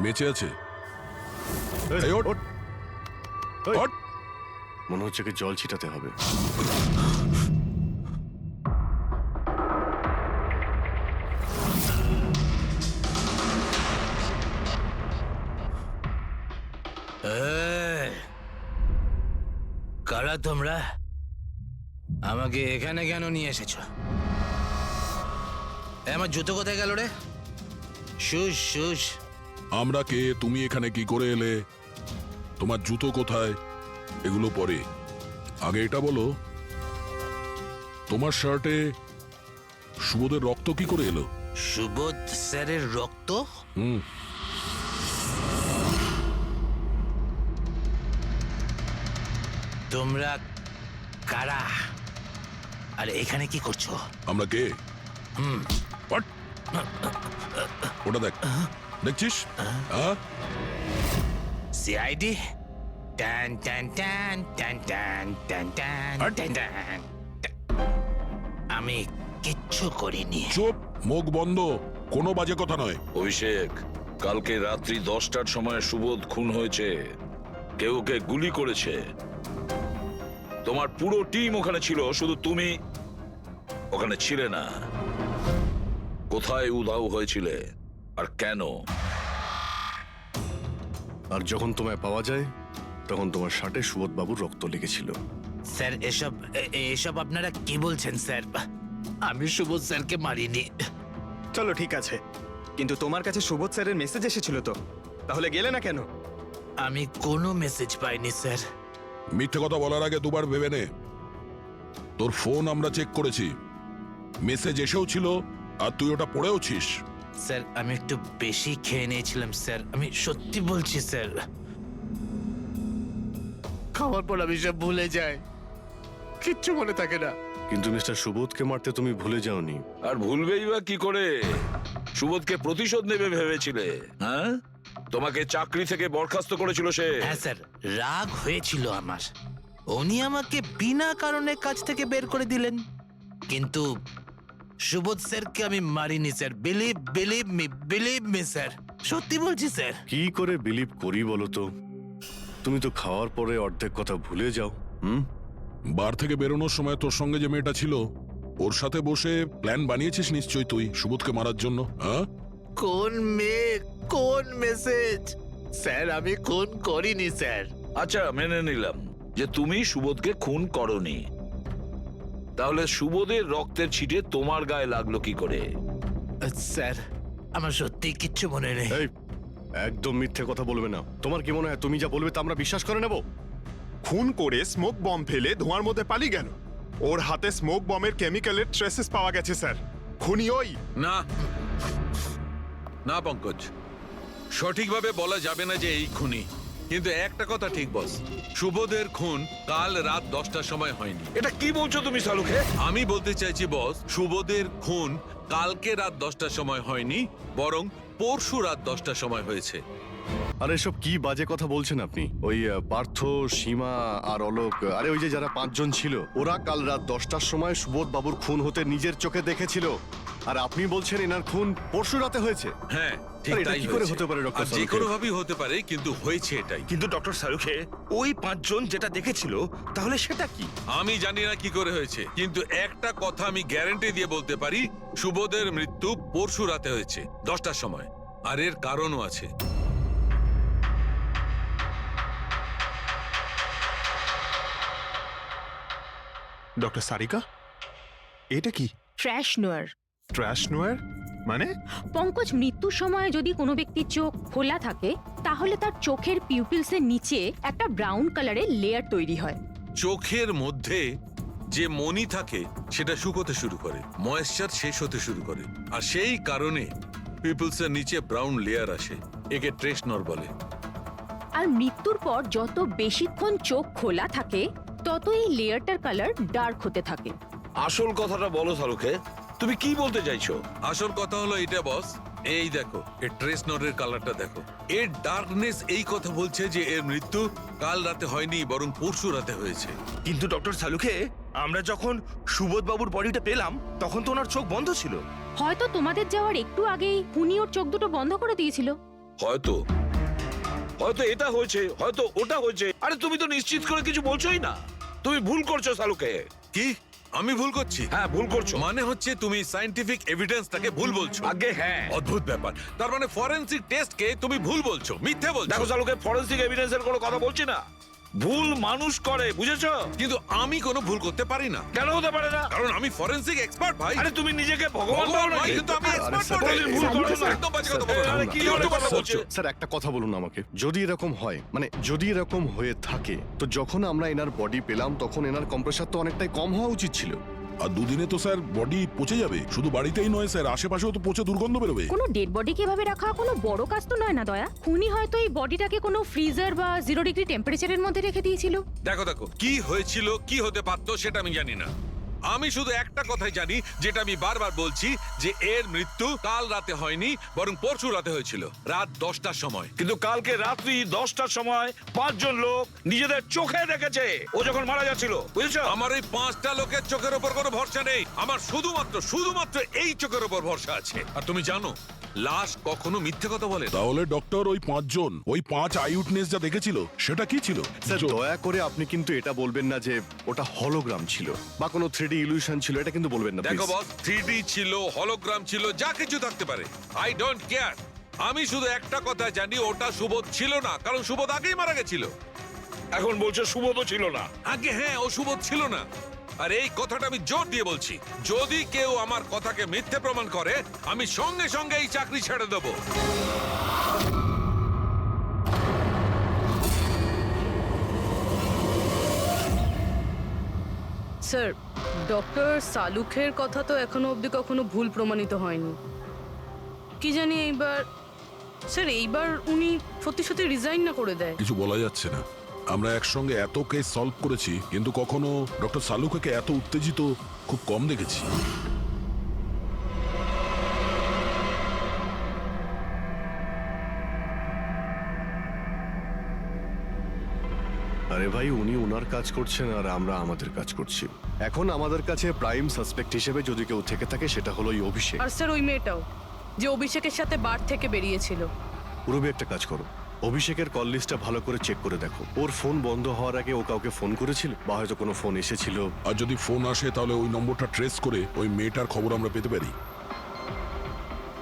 বেঁচে আছে? এই, ওঠ, ওঠ। ওঠ। মনে হচ্ছে কি জল ছিটাতে হবে। কারা তোমরা? আমাকে এখানে কেন নিয়ে এসেছো? আমার জুতো কোথায় গেল রে? শুশ শুশ। আমরা কে, তুমি এখানে কি করে এলে, তোমার জুতো কোথায়, এগুলো পরে। আগে এটা বলো, তোমার শার্টে সুবোধের রক্ত কি করে এলো? সুবোধ স্যারের রক্ত? হুম। তোমরা কারা আর এখানে কি করছো? আমরা কে? ওটা দেখ, দেখছিস? সিআইডি টান টান টান টান টান টান টান টান টান। আমি কিচ্ছু করিনি। চুপ, মুখ বন্ধ, কোনো বাজে কথা নয়। অভিষেক, কালকে রাত্রি 10টার সময় সুবোধ খুন হয়েছে। কেউ কে গুলি করেছে। তোমার পুরো টিম ওখানে ছিল, শুধু তুমি ওখানে ছিলে না। কোথায় উধাও হয়েছিলে আর কেন? আর যখন তোমায় পাওয়া যায় তখন তোমার শার্টে সুবোধ বাবুর রক্ত লেগেছিল। স্যার এসব আপনারা কি বলছেন স্যার? আমি সুবোধ স্যারকে মারিনি। চলো ঠিক আছে, কিন্তু তোমার কাছে সুবোধ স্যারের মেসেজ এসেছিল তো, তাহলে গেলে না কেন? আমি কোনো মেসেজ পাইনি স্যার। মিথ্যে কথা বলার আগে দুবার ভেবে নে। তোর ফোন আমরা চেক করেছি, মেসেজ এসেও ছিল আর তুই ওটা পড়েওছিস। স্যার আমি একটু বেশি খেয়ে নিয়েছিলাম স্যার, আমি সত্যি বলছি স্যার। খাওয়ার পর আমি সব ভুলে যাই, কিচ্ছু মনে থাকে না। কিন্তু মিস্টার সুবোধকে মারতে তুমি ভুলে যাওনি। আর ভুলবেই বা কি করে? সুবোধকে প্রতিশোধ নেবে ভেবেছিলে? হ্যাঁ, তোমাকে চাকরি থেকে বরখাস্ত করেছিল সে। হ্যাঁ স্যার, রাগ হয়েছিল আমার। উনি আমাকে বিনা কারণে কাজ থেকে বের করে দিলেন, কিন্তু সুবোধ স্যারকে আমি মারিনি স্যার। বিলিভ মি স্যার, সত্যি বলছি স্যার। কি করে বিলিভ করি বলো তো? তুমি তো খাওয়ার পরে অর্ধেক কথা ভুলে যাও। বার থেকে বেরোনোর সময় তোর সঙ্গে যে মেয়েটা ছিল, ওর সাথে বসে প্ল্যান বানিয়েছিস নিশ্চয়ই তুই সুবোধকে মারার জন্য। হ্যাঁ, কোন মেয়ে, কোন মেসেজ? স্যার আমি খুন করিনি স্যার। আচ্ছা, মেনে নিলাম যে তুমি সুবোধকে খুন করনি। তাহলে সুবোধের রক্তের ছিটে তোমার গায়ে লাগলো কি করে? স্যার আমার সত্যি কিচ্ছু মনে নেই। এই, একদম মিথ্যে কথা বলবে না। তোমার কি মনে হয় তুমি যা বলবে তা আমরা বিশ্বাস করে নেব? খুন করে স্মোক বম ফেলে ধোঁয়ার মধ্যে পালিয়ে গেল। ওর হাতে স্মোক বমের কেমিক্যালের ট্রেসেস পাওয়া গেছে স্যার। খুনি ওই না না পঙ্কজ, সঠিকভাবে বলা যাবে না যে এই খুনি, কিন্তু একটা কথা ঠিক বস, সুবোধের খুন কাল রাত 10টার সময় হয়নি। এটা কি বলছো তুমি সালুকে? আমি বলতে চাইছি বস, সুবোধের খুন কালকে রাত 10টার সময় হয়নি, বরং পরশু রাত 10টার সময় হয়েছে। আর এসব কি বাজে কথা বলছেন আপনি? ওই পার্থ, সীমা আর অলোক, আরে ওই যে যারা 5 জন ছিল, ওরা কাল রাত 10টার সময় সুবোধ বাবুর খুন হতে নিজের চোখে দেখেছিল। আর আপনি বলছেন এনার খুন পরশু রাতে হয়েছে? হ্যাঁ ঠিক আরে এটা তাই কি করে হয়েছে। হতে পারে ডক্টর আর যে সালুখে? কোনো ভাবেই হতে পারে, কিন্তু হয়েছে এটাই। কিন্তু ডক্টর সালুখে, ওই 5 জন যেটা দেখেছিল তাহলে সেটা কি? আমি জানি না কি করে হয়েছে, কিন্তু একটা কথা আমি গ্যারান্টি দিয়ে বলতে পারি, সুবোধের মৃত্যু পরশু রাতে হয়েছে 10টার সময়। আর এর কারণও আছে। ডক্টর সারিকা, এটা কি? ট্র্যাশ নোয়ার। ট্র্যাশ নোয়ার মানে? পঙ্কজ, মৃত্যুর সময় যদি কোনো ব্যক্তির চোখ খোলা থাকে তাহলে তার চোখের পিউপিলসের নিচে একটা ব্রাউন কালারের লেয়ার তৈরি হয়। চোখের মধ্যে যে মনি থাকে সেটা শুকোতে শুরু করে, ময়েশ্চার শেষ হতে শুরু করে, আর সেই কারণে পিপলসের নিচে ব্রাউন লেয়ার আসে। একে ট্রেশ নর বলে। আর মৃত্যুর পর যত বেশিক্ষণ চোখ খোলা থাকে তত এই লেয়ারটার কালার ডার্ক হতে থাকে। আসল কথাটা বলো সালুকে, তুমি কি বলতে চাইছো? আসল কথা হলো এটা বস, এই দেখো এর ট্রেস নরের কালারটা দেখো। এর ডার্কনেস এই কথা বলছে যে এর মৃত্যু কাল রাতে হয়নি, বরং পরশু রাতে হয়েছে। কিন্তু ডক্টর সালুখে, আমরা যখন সুবোধ বাবুর বডিটা পেলাম তখন তো ওনার চোখ বন্ধ ছিল। হয়তো তোমাদের যাওয়ার একটু আগেই উনি ওর চোখ দুটো বন্ধ করে দিয়েছিল। হয়তো হয়তো এটা হয়েছে, হয়তো ওটা হয়েছে। আরে তুমি তো নিশ্চিত করে কিছু বলছোই না। তুমি ভুল করছো সালুকে। কি আমি ভুল করছি? হ্যাঁ, ভুল করছো। মানে হচ্ছে তুমি সায়েন্টিফিক এভিডেন্সটাকে ভুল বলছো। আগে হ্যাঁ, অদ্ভুত ব্যাপার। তার মানে ফরেনসিক টেস্টকে তুমি ভুল বলছো, মিথ্যে বলছো। দেখো সালুকে, ফরেনসিক এভিডেন্সের কোনো কথা বলছি না। ভুল মানুষ করে, বুঝেছো? কিন্তু আমি কোনো ভুল করতে পারি না। কেন হতে পারে না? কারণ আমি ফরেনসিক এক্সপার্ট ভাই। আরে তুমি নিজেকে ভগবান ভগবান ভাবো নয়, নাকি? কিন্তু আমি এক্সপার্ট স্যার, বটে। ভুল করছো না। একদম বাজে কথা বলছো। আরে কি ধরনের কথা বলছো? স্যার একটা কথা বলুন আমাকে, যদি এরকম হয়, মানে যদি এরকম হয়ে থাকে, তো যখন আমরা এনার বডি পেলাম তখন এনার কম্প্রেসার তো অনেকটাই কম হওয়া উচিত ছিল। আর দুদিনে তো স্যার বডি পচে যাবে। শুধু বাড়িতেই নয় স্যার, আশেপাশেও তো পচে দুর্গন্ধ বেরোবে। কোনো ডেড বডি কিভাবে রাখা কোনো বড় কাজ তো নয় না দয়া। খুনি হয়তো এই বডিটাকে কোনো ফ্রিজার বা 0 ডিগ্রি টেম্পারেচারের মধ্যে রেখে দিয়েছিল। দেখো দেখো, কি হয়েছিল, কি হতে পারতো সেটা আমি জানি না। আমি শুধু একটা কথাই জানি, যেটা আমি বারবার বলছি, যে এর মৃত্যু কাল রাতে হয়নি, বরং পরশু রাতে হয়েছিল, রাত 10টার সময়। কিন্তু কালকে রাত্রি 10টার সময় 5 জন লোক নিজেদের চোখে দেখেছে ও যখন মারা যাচ্ছিল, বুঝেছো? আমার এই 5টা লোকের চোখের উপর কোনো ভরসা নেই। আমার শুধুমাত্র এই চোখের উপর ভরসা আছে। আর তুমি জানো, লাশ কখনো মিথ্যে কথা বলে না। তাহলে ডক্টর ওই 5 জন, ওই 5 আই উইটনেস যা দেখেছিল সেটা কি ছিল? স্যার দয়া করে আপনি কিন্তু এটা বলবেন না যে ওটা হলোগ্রাম ছিল বা কোনো 3D ইলিউশন ছিল, এটা কিন্তু বলবেন না দেখো please। বস, 3D ছিল, হলোগ্রাম ছিল, যা কিছু থাকতে পারে, আই ডোন্ট কেয়ার। আমি শুধু একটা কথা জানি, ওটা সুবোধ ছিল না, কারণ সুবোধ আগেই মারা গেছিল। এখন বলছে সুবোধও ছিল না। আগে হ্যাঁ, ও সুবোধ ছিল না। আর এই কথাটা আমি জোর দিয়ে বলছি, যদি কেউ আমার কথাকে মিথ্যে প্রমাণ করে, আমি সঙ্গে সঙ্গে এই চাকরি ছেড়ে দেবো। স্যার, ডক্টর সালুখের কথা তো এখনো অবধি কখনো ভুল প্রমাণিত হয়নি। কি জানি এইবার উনি সত্যি রিজাইন না করে দেয়। কিছু বলা যাচ্ছে না। আমরা একসঙ্গে এত কেস সলভ করেছি, কিন্তু কখনো ডক্টর সালুখাকে এত উত্তেজিত খুব কম দেখেছি। আরে ভাই, উনি ওনার কাজ করছেন আর আমরা আমাদের কাজ করছি। এখন আমাদের কাছে প্রাইম সাসপেক্ট হিসেবে যদি কেউ থেকে থাকে সেটা হলো এই অভিষেক। আর স্যার, ওই মেয়েটাও যে অভিষেকের সাথে বার থেকে বেরিয়েছিল। পুরবি একটা কাজ করো, অভিষেকের কল লিস্টটা ভালো করে চেক করে দেখো। ওর ফোন বন্ধ হওয়ার আগে ও কাউকে ফোন করেছিল বা হয়তো কোনো ফোন এসেছিল। আর যদি ফোন আসে তাহলে ওই নম্বরটা ট্রেস করে ওই মেয়েটার খবর আমরা পেতে পারি।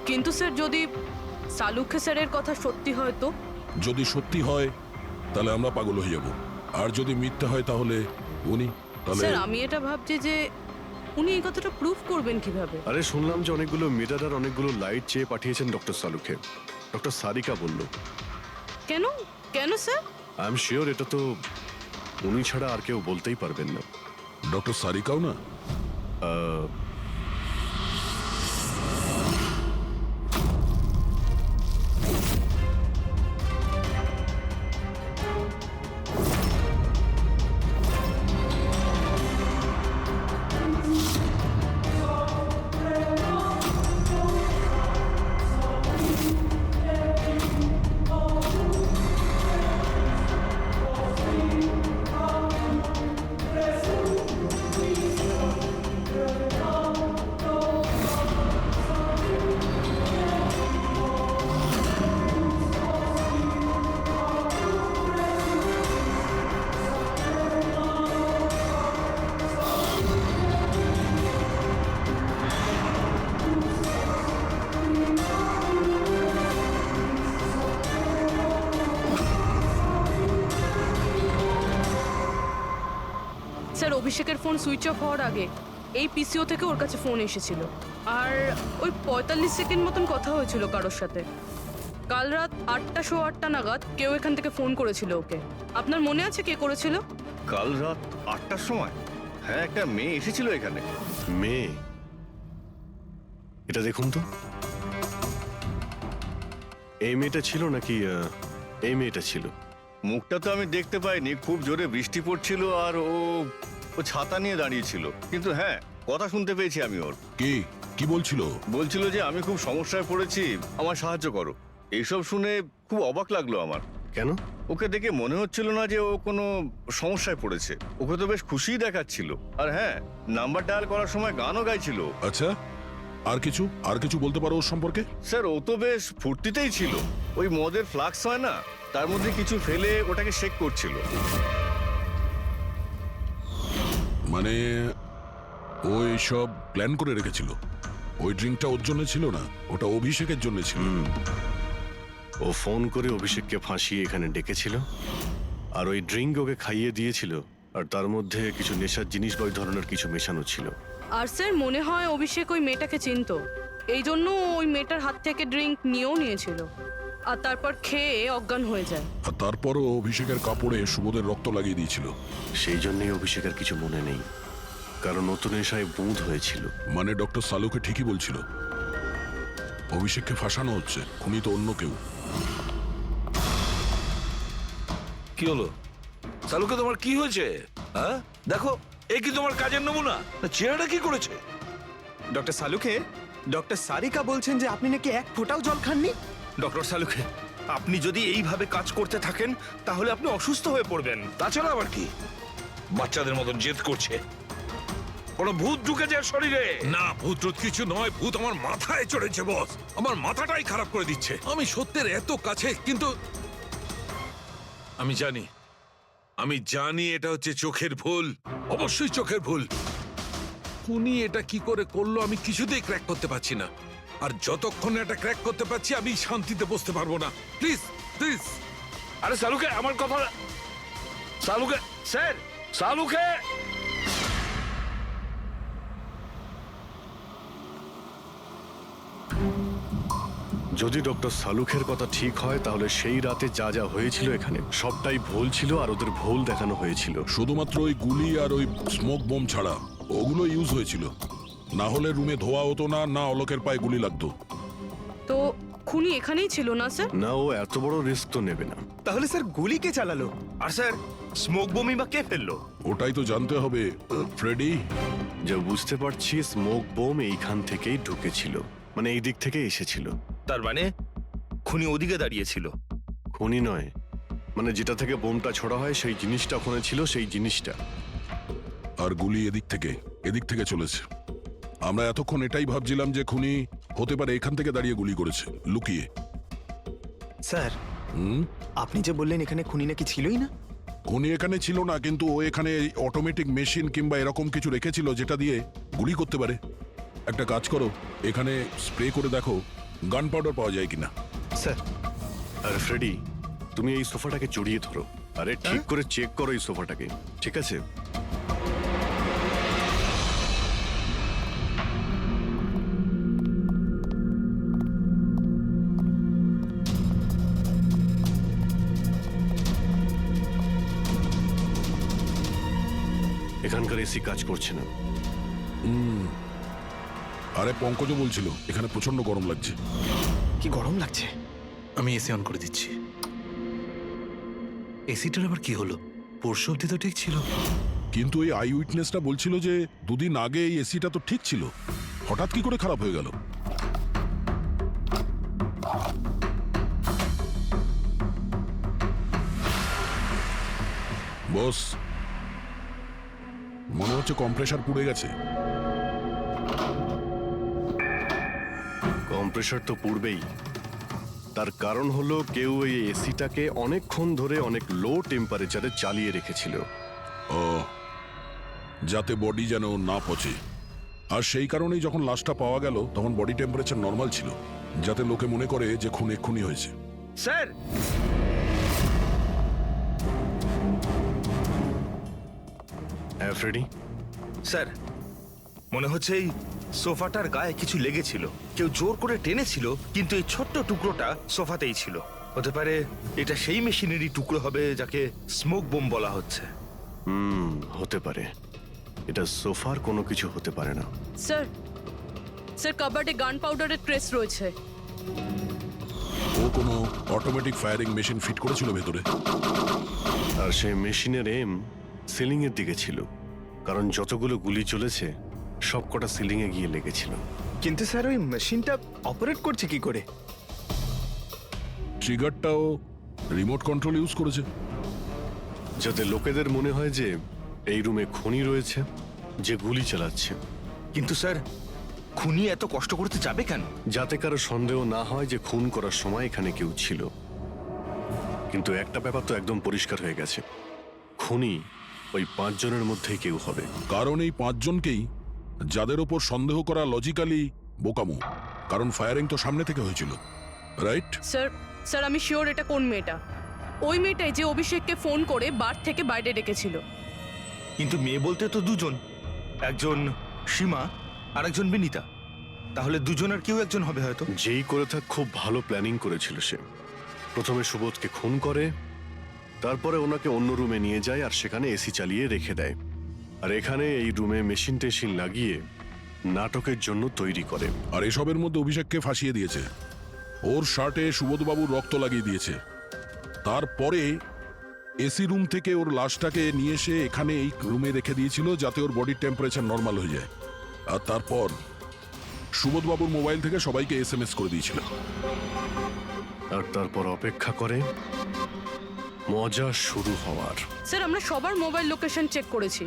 কিন্তু স্যার, যদি সালুখে স্যারের কথা সত্যি হয় তো? যদি সত্যি হয় তাহলে আমরা পাগল হয়ে যাব, আর যদি মিথ্যা হয় তাহলে উনি তাহলে। স্যার, আমি এটা ভাবছি যে উনি এই কথাটা প্রুফ করবেন কিভাবে? আরে শুনলাম যে অনেকগুলো মিটার আর অনেকগুলো লাইট চেয়ে পাঠিয়েছেন ডক্টর সালুখে। ডক্টর সারিকা বলল। কেন স্যার? আই এম শিওর এটা তো উনি ছাড়া আর কেউ বলতেই পারবেন না। ডক্টর সারিকাও না? স্যার, অভিষেকের ফোন সুইচ অফ হওয়ার আগে এই পিসিও থেকে ওর কাছে ফোন এসেছিল, আর ওই 45 সেকেন্ড মতন কথা হয়েছিল কারোর সাথে। কাল রাত 8:08 নাগাদ কেউ এখান থেকে ফোন করেছিল ওকে। আপনার মনে আছে কে করেছিল? কাল রাত 8টার সময়? হ্যাঁ, একটা মেয়ে এসেছিল এখানে। মেয়ে? এটা দেখুন তো, এই মেয়েটা ছিল নাকি এই মেয়েটা ছিল? মুখটা তো আমি দেখতে পাইনি, খুব জোরে বৃষ্টি পড়ছিল আর ও ছাতা নিয়ে দাঁড়িয়েছিল। কিন্তু হ্যাঁ, কথা শুনতে পেয়েছি আমি ওর। কি বলছিল? বলছিল যে আমি খুব সমস্যায় পড়েছি, আমার সাহায্য করো। এইসব শুনে খুব অবাক লাগলো আমার। কেন? ওকে দেখে মনে হচ্ছিল না যে ও কোনো সমস্যায় পড়েছে। ওকে তো বেশ খুশিই দেখাচ্ছিল। আর হ্যাঁ, নাম্বার ডায়াল করার সময় গানও গাইছিল। আচ্ছা, আর কিছু বলতে পারো ওর সম্পর্কে? স্যার, ও তো বেশ ফুর্তিতেই ছিল। ওই মদের ফ্লাক্স হয় না, তার মধ্যে কিছু ফেলে ওটাকে শেক করছিল। মানে ও এইসব প্ল্যান করে রেখেছিল? ওই ড্রিঙ্কটা ওর জন্য ছিল না, ওটা অভিষেকের জন্য ছিল। ও ফোন করে অভিষেককে ফাঁসিয়ে এখানে ডেকেছিল, আর ওই ড্রিঙ্ক ওকে খাইয়ে দিয়েছিল, আর তার মধ্যে কিছু নেশার জিনিস বা ওই ধরনের কিছু মেশানো ছিল। আর স্যার, মনে হয় অভিষেক ওই মেয়েটাকে চিনতো, এই জন্য ওই মেয়েটার হাত থেকে ড্রিঙ্ক নিয়েছিল, আর তারপর খেয়ে অজ্ঞান হয়ে যায়। আর তারপরও অভিষেকের কাপড়ে সুবোধের রক্ত লাগিয়ে দিয়েছিল। সেই জন্যই অভিষেকের কিছু মনে নেই, কারণ নতুন নেশায় বুঁদ হয়েছিল। মানে ডক্টর সালুকে ঠিকই বলছিল, অভিষেককে ফাঁসানো হচ্ছে, খুনি তো অন্য কেউ। কি হলো সালুকে, তোমার কি হয়েছে? হ্যাঁ, দেখো এ কি তোমার কাজের নমুনা? না, চেহারাটা কি করেছে? ডক্টর সালুখে, ডক্টর সারিকা বলছেন যে আপনি নাকি এক ফোঁটাও জল খাননি। ডক্টর সালুখে, আপনি যদি এইভাবে কাজ করতে থাকেন তাহলে আপনি অসুস্থ হয়ে পড়বেন। তাছাড়া আবার কি বাচ্চাদের মতন জেদ করছে? কোনো ভূত ঢুকেছে এর শরীরে? না, ভূত টুত কিছু নয়, ভূত আমার মাথায় চড়েছে বস। আমার মাথাটাই খারাপ করে দিচ্ছে। আমি সত্যের এত কাছে, কিন্তু আমি জানি এটা হচ্ছে চোখের ভুল, অবশ্যই চোখের ভুল। উনি এটা কি করে করলো আমি কিছুতেই ক্র্যাক করতে পারছি না। আর যতক্ষণ এটা ক্র্যাক করতে পারছি আমি শান্তিতে বসতে পারবো না। Please please. আরে সালুকে, আমার কথা। সালুকে স্যার, সালুকে। যদি ডক্টর সালুখের কথা ঠিক হয় তাহলে সেই রাতে যা যা হয়েছিল এখানে সবটাই ভুল ছিল আর ওদের ভুল দেখানো হয়েছিল। শুধুমাত্র ওই গুলি আর ওই স্মোক বোম ছাড়া ওগুলো ইউজ হয়েছিল। না হলে রুমে ধোয়া হতো না, না অলোকের পায়ে গুলি লাগতো। তো খুনি এখানেই ছিল না স্যার? না, ও এত বড় রিস্ক তো নেবে না। তাহলে স্যার গুলি কে চালালো? আর স্যার, স্মোক বোমই বা কে ফেললো? ওটাই তো জানতে হবে ফ্রেডি। যা বুঝতে পারছি স্মোক বোম এইখান থেকেই ঢুকেছিল, মানে এই দিক থেকে এসেছিল। তার মানে খুনি ওদিকে দাঁড়িয়েছিল? খুনি নয়, মানে যেটা থেকে বোমটা ছোড়া হয় সেই জিনিসটা ওখানে ছিল, সেই জিনিসটা। আর গুলি এদিক থেকে চলেছে। আমরা এতক্ষণ এটাই ভাবছিলাম যে খুনি হতে পারে এখান থেকে দাঁড়িয়ে গুলি করেছে লুকিয়ে। স্যার, আপনি যে বললেন এখানে খুনি নাকি ছিলই না। খুনি এখানে ছিল না, কিন্তু ও এখানে অটোমেটিক মেশিন কিংবা এরকম কিছু রেখেছিল যেটা দিয়ে গুলি করতে পারে। একটা কাজ করো, এখানে স্প্রে করে দেখো গান পাউডার পাওয়া যায় কিনা। স্যার, আর ফ্রেডি, তুমি এই সোফাটাকে জড়িয়ে ধরো। আরে ঠিক করে চেক করো এই সোফাটাকে, ঠিক আছে? এখানকার এসি কাজ করছে না। আরে পঙ্কজও বলছিল এখানে প্রচন্ড গরম লাগছে। কি গরম লাগছে? আমি এসি অন করে দিচ্ছি। এসিটার আবার কি হলো? পরশু অব্দি তো ঠিক ছিল। কিন্তু এই আই উইটনেসটা বলছিল যে দুদিন আগে এই এসিটা তো ঠিক ছিল, হঠাৎ কি করে খারাপ হয়ে গেল? বস, মনে হচ্ছে কম্প্রেসার পুড়ে গেছে। কম্প্রেসার তো পূর্বেই, তার কারণ হলো কেউ এই এসিটাকে অনেকক্ষণ ধরে অনেক লো টেম্পারেচারে চালিয়ে রেখেছিল। ও, যাতে বডি যেন না পচে। আর সেই কারণেই যখন লাশটা পাওয়া গেল তখন বডি টেম্পারেচার নর্মাল ছিল, যাতে লোকে মনে করে যে খুন এক্ষুনি হয়েছে। স্যার, হ্যাঁ ফ্রেডি? স্যার, মনে হচ্ছে এই সোফাটার গায়ে কিছু লেগেছিল, কেউ জোর করে টেনেছিল, কিন্তু এই ছোট্ট টুকরোটা সোফাতেই ছিল। হতে পারে এটা সেই মেশিনেরই টুকরো হবে যাকে স্মোক বোম বলা হচ্ছে। হতে পারে। এটা সোফার কোনো কিছু হতে পারে না। স্যার কাবার্ডে গান পাউডারের ট্রেস রয়েছে। ও কোনো অটোমেটিক ফায়ারিং মেশিন ফিট করেছিল ভেতরে। আর সেই মেশিনের এম সিলিং এর দিকে ছিল, কারণ যতগুলো গুলি চলেছে সবকটা সিলিং এ গিয়ে লেগেছিল। কিন্তু স্যার ওই মেশিনটা অপারেট করছে কি করে? ট্রিগারটাও রিমোট কন্ট্রোল ইউজ করেছে, যাতে লোকেদের মনে হয় যে এই রুমে খুনি রয়েছে যে গুলি চালাচ্ছে। কিন্তু স্যার, খুনি এত কষ্ট করতে যাবে কেন? যাতে কারো সন্দেহ না হয় যে খুন করার সময় এখানে কেউ ছিল। কিন্তু একটা ব্যাপার তো একদম পরিষ্কার হয়ে গেছে, খুনি ওই 5 জনের মধ্যেই কেউ হবে। কারণ এই 5 জনকেই যাদের ওপর সন্দেহ করা লজিক্যালি বোকামো, কারণ ফায়ারিং তো সামনে থেকে হয়েছিল, রাইট? স্যার আমি শিওর এটা কোন মেয়েটা। ওই মেয়েটাই যে অভিষেককে ফোন করে বার থেকে বাইরে ডেকেছিল। কিন্তু মেয়ে বলতে তো দুজন, একজন সীমা আর একজন বিনীতা। তাহলে দুজনের কেউ একজন হবে হয়তো। যেই করে থাক খুব ভালো প্ল্যানিং করেছিল সে। প্রথমে সুবোধকে খুন করে, তারপরে ওনাকে অন্য রুমে নিয়ে যায় আর সেখানে এসি চালিয়ে রেখে দেয়। আর এখানে এই রুমে মেশিন টেশিন লাগিয়ে নাটকের জন্য তৈরি করে। আর এসবের মধ্যে অভিষেককে ফাঁসিয়ে দিয়েছে, ওর শার্টে সুবোধবাবুর রক্ত লাগিয়ে দিয়েছে। তারপরে এসি রুম থেকে ওর লাশটাকে নিয়ে এসে এখানে এই রুমে রেখে দিয়েছিল যাতে ওর বডির টেম্পারেচার নর্মাল হয়ে যায়। আর তারপর সুবোধবাবুর মোবাইল থেকে সবাইকে এসএমএস করে দিয়েছিল। আর তারপর অপেক্ষা করে মজা শুরু হওয়ার। স্যার আমরা সবার মোবাইল লোকেশন চেক করেছি,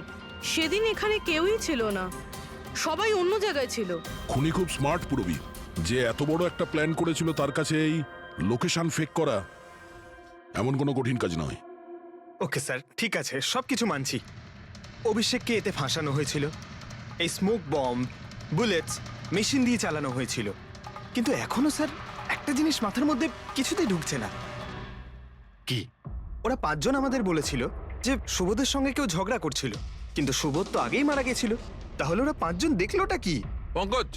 সেদিন এখানে কেউই ছিল না, সবাই অন্য জায়গায় ছিল। খুনি খুব স্মার্ট পুরবি, যে এত বড় একটা প্ল্যান করেছিল তার কাছে এই লোকেশন ফেক করা এমন কোনো কঠিন কাজ নয়। ওকে স্যার, ঠিক আছে, সবকিছু মানছি। অভিষেককে এতে ফাঁসানো হয়েছিল, এই স্মোক বম্ব, বুলেটস, মেশিন দিয়ে চালানো হয়েছিল। কিন্তু এখনো স্যার একটা জিনিস মাথার মধ্যে কিছুতেই ঢুকছে না। কি? ওরা 5 জন আমাদের বলেছিল যে সুবোধের সঙ্গে কেউ ঝগড়া করছিল, কিন্তু সুবোধ তো আগেই মারা গেছিল। তাহলে ওরা 5 জন দেখলোটা কি? পঙ্কজ,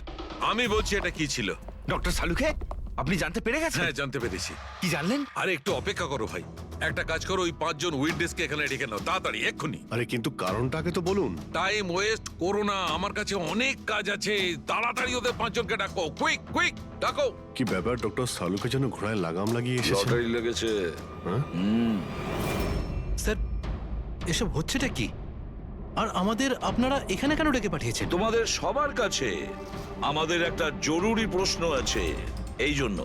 আমি বলছি এটা কি ছিল। ডক্টর সালুখে, আপনি জানতে পেরে গেছেন? হ্যাঁ, জানতে পেরেছি। কি জানলেন? আরে একটু অপেক্ষা করো ভাই, একটা কাজ করো, ওই 5 জন উইটনেসকে এখানে ডেকে নাও তাড়াতাড়ি, এক্ষুনি। আরে কিন্তু কারণটাকে তো বলুন। টাইম ওয়েস্ট করো না, আমার কাছে অনেক কাজ আছে। তাড়াতাড়ি ওদের 5 জনকে ডাকো, কুইক কুইক ডাকো। কি ব্যাপার, ডক্টর সালুকে যেন ঘোড়ায় লাগাম লাগিয়ে এসেছে। লটারি লেগেছে। হ্যাঁ? স্যার এসব হচ্ছেটা কি? আর আমাদের আপনারা এখানে কেন ডেকে পাঠিয়েছেন? তোমাদের সবার কাছে আমাদের একটা জরুরি প্রশ্ন আছে, এই জন্য।